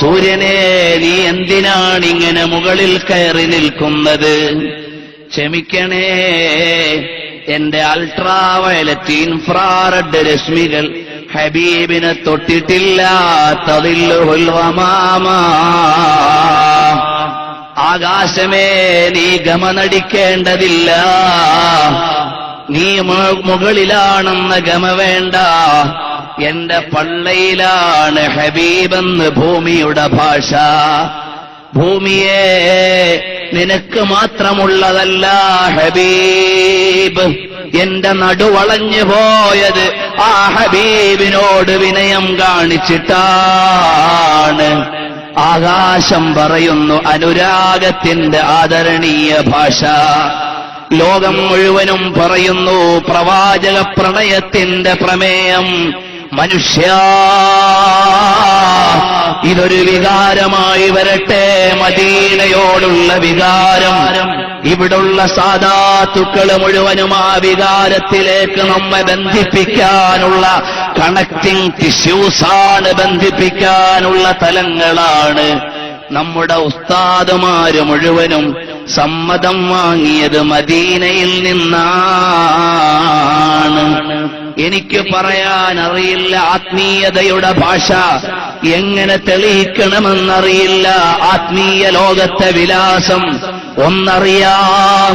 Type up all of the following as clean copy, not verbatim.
സൂര്യനെ, നീ എന്തിനാണ് ഇങ്ങനെ മുകളിൽ കയറി നിൽക്കുന്നത്? ക്ഷമിക്കണേ, എന്റെ അൾട്രാവയലറ്റ് ഇൻഫ്രാറെഡ് രശ്മികൾ ഹബീബിനെ തൊട്ടിട്ടില്ല. തദില്ലുൽ ഗമാമ. ആകാശമേ, നീ ഗമനടിക്കേണ്ടതില്ല. നീ മുകളിലാണെന്ന ഗമ വേണ്ട. എന്റെ പള്ളയിലാണ് ഹബീബെന്ന് ഭൂമിയുടെ ഭാഷ. ഭൂമിയെ, നിനക്ക് മാത്രമുള്ളതല്ല ഹബീബ്. എന്റെ നടുവളഞ്ഞു പോയത് ആ ഹബീബിനോട് വിനയം കാണിച്ചിട്ടാണ്. ആകാശം പറയുന്നു അനുരാഗത്തിന്റെ ആദരണീയ ഭാഷ. ലോകം മുഴുവനും പറയുന്നു പ്രവാചക പ്രണയത്തിന്റെ പ്രമേയം. മനുഷ്യ, ഇതൊരു വികാരമായി വരട്ടെ, മദീനയോടുള്ള വികാരം. ഇവിടുള്ള സാദാത്തുക്കൾ മുഴുവനും ആ വികാരത്തിലേക്ക് നമ്മെ ബന്ധിപ്പിക്കാനുള്ള കണക്റ്റിംഗ് ടിഷ്യൂസാണ്, ബന്ധിപ്പിക്കാനുള്ള തലങ്ങളാണ്. നമ്മുടെ ഉസ്താദുമാര് മുഴുവനും സമ്മതം വാങ്ങിയത് മദീനയിൽ നിന്നാണ്. എനിക്ക് പറയാൻ അറിയില്ല ആത്മീയതയുടെ ഭാഷ എങ്ങനെ തെളിയിക്കണമെന്നറിയില്ല. ആത്മീയ ലോകത്തെ വിലാസം ഒന്നറിയാം,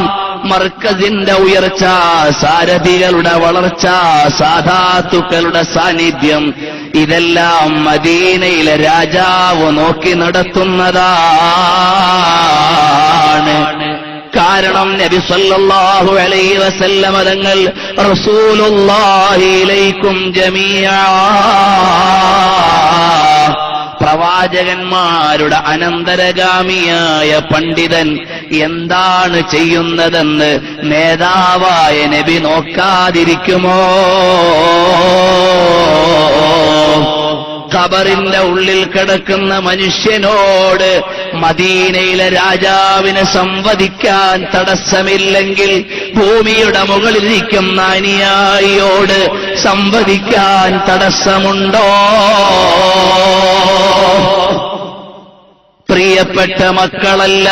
മർക്കസിന്റെ ഉയർച്ച, സാരഥികളുടെ വളർച്ച, സാധാത്തുക്കളുടെ സാന്നിധ്യം, ഇതെല്ലാം മദീനയിലെ രാജാവ് നോക്കി നടത്തുന്നതാണ്. കാരണം നബി സല്ലല്ലാഹു അലൈഹി വസല്ലമ തങ്ങൾ റസൂലുള്ളാഹി ഇലൈക്കും ജമീഅ, പ്രവാചകന്മാരുടെ അനന്തരഗാമിയായ പണ്ഡിതൻ എന്താണ് ചെയ്യുന്നതെന്ന് നേതാവായ നബി നോക്കാതിരിക്കുമോ? ഖബറിന്റെ ഉള്ളിൽ കിടക്കുന്ന മനുഷ്യനോട് മദീനയിലെ രാജാവിന് സംവദിക്കാൻ തടസ്സമില്ലെങ്കിൽ ഭൂമിയുടെ മുകളിലിരിക്കുന്ന അനുയായിയോട് സംവദിക്കാൻ തടസ്സമുണ്ടോ? പ്രിയപ്പെട്ട മക്കളല്ല,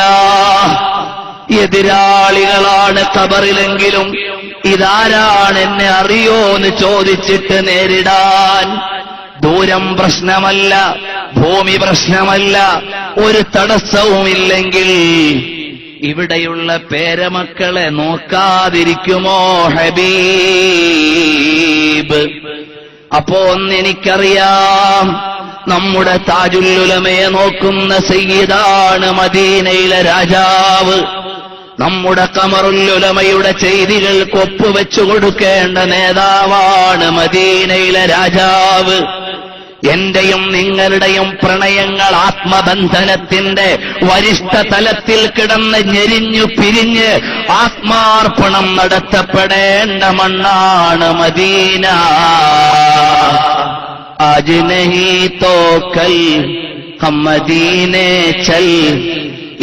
എതിരാളികളാണ് ഖബറിലെങ്കിലും ഇതാരാണ്, എന്നെ അറിയോ എന്ന് ചോദിച്ചിട്ട് നേരിടാൻ. ദൂരം പ്രശ്നമല്ല, ഭൂമി പ്രശ്നമല്ല, ഒരു തടസ്സവുമില്ലെങ്കിൽ ഇവിടെയുള്ള പേരമക്കളെ നോക്കാതിരിക്കുമോ ഹബീബ്? അപ്പോ ഒന്നെനിക്കറിയാം, നമ്മുടെ താജുൽ ഉലമയെ നോക്കുന്ന സയ്യിദാണ് മദീനയിലെ രാജാവ്. നമ്മുടെ ഖമറുൽ ഉലമയുടെ ചെയ്തികൾക്ക് ഒപ്പുവെച്ചു കൊടുക്കേണ്ട നേതാവാണ് മദീനയിലെ രാജാവ്. എന്റെയും നിങ്ങളുടെയും പ്രണയങ്ങൾ ആത്മബന്ധനത്തിന്റെ വരിഷ്ഠ തലത്തിൽ കിടന്ന് ഞെരിഞ്ഞു പിരിഞ്ഞ് ആത്മാർപ്പണം നടത്തപ്പെടേണ്ട മണ്ണാണ് മദീന. ആജ് നഹീ തോ കൽ ഹം മദീനെ ചൽ.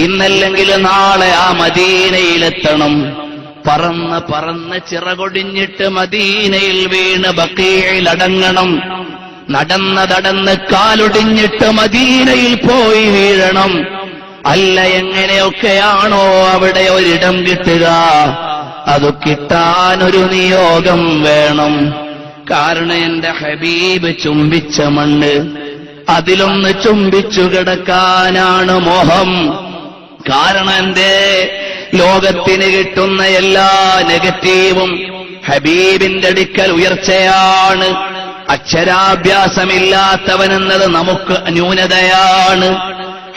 ഇന്നല്ലെങ്കിൽ നാളെ ആ മദീനയിലെത്തണം. പറന്ന് പറന്ന് ചിറകൊടിഞ്ഞിട്ട് മദീനയിൽ വീണ് ബഖീയിൽ അടങ്ങണം. നടന്ന് കാലൊടിഞ്ഞിട്ട് മദീനയിൽ പോയി വീഴണം. അല്ല, എങ്ങനെയൊക്കെയാണോ അവിടെ ഒരിടം കിട്ടുക, അത് കിട്ടാനൊരു നിയോഗം വേണം. കാരണം എന്റെ ഹബീബ് ചുംബിച്ച മണ്ണ്, അതിലൊന്ന് ചുംബിച്ചു കിടക്കാനാണ് മോഹം. കാരണം എന്റെ ലോകത്തിന് കിട്ടുന്ന എല്ലാ നെഗറ്റീവും ഹബീബിന്റെ അടുക്കൽ ഉയർച്ചയാണ്. അക്ഷരാഭ്യാസമില്ലാത്തവനെന്നത് നമുക്ക് ന്യൂനതയാണ്.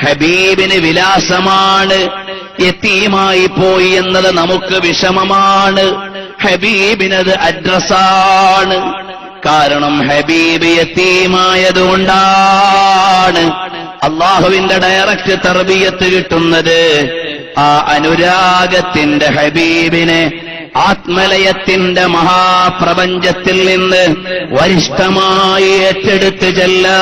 ഹബീബിന് വിലാസമാണ്. യതീമായി പോയി എന്നത് നമുക്ക് വിഷമമാണ്. ഹബീബിനത് അഡ്രസ്സാണ്. കാരണം ഹബീബ് യതീമായതുകൊണ്ടാണ് അള്ളാഹുവിന്റെ ഡയറക്റ്റ് തർബിയത്ത് കിട്ടുന്നത്. ആ അനുരാഗത്തിന്റെ ഹബീബിനെ ആത്മലയത്തിന്റെ മഹാപ്രപഞ്ചത്തിൽ നിന്ന് വരിഷ്ഠമായി ഏറ്റെടുത്ത് ചെല്ലാ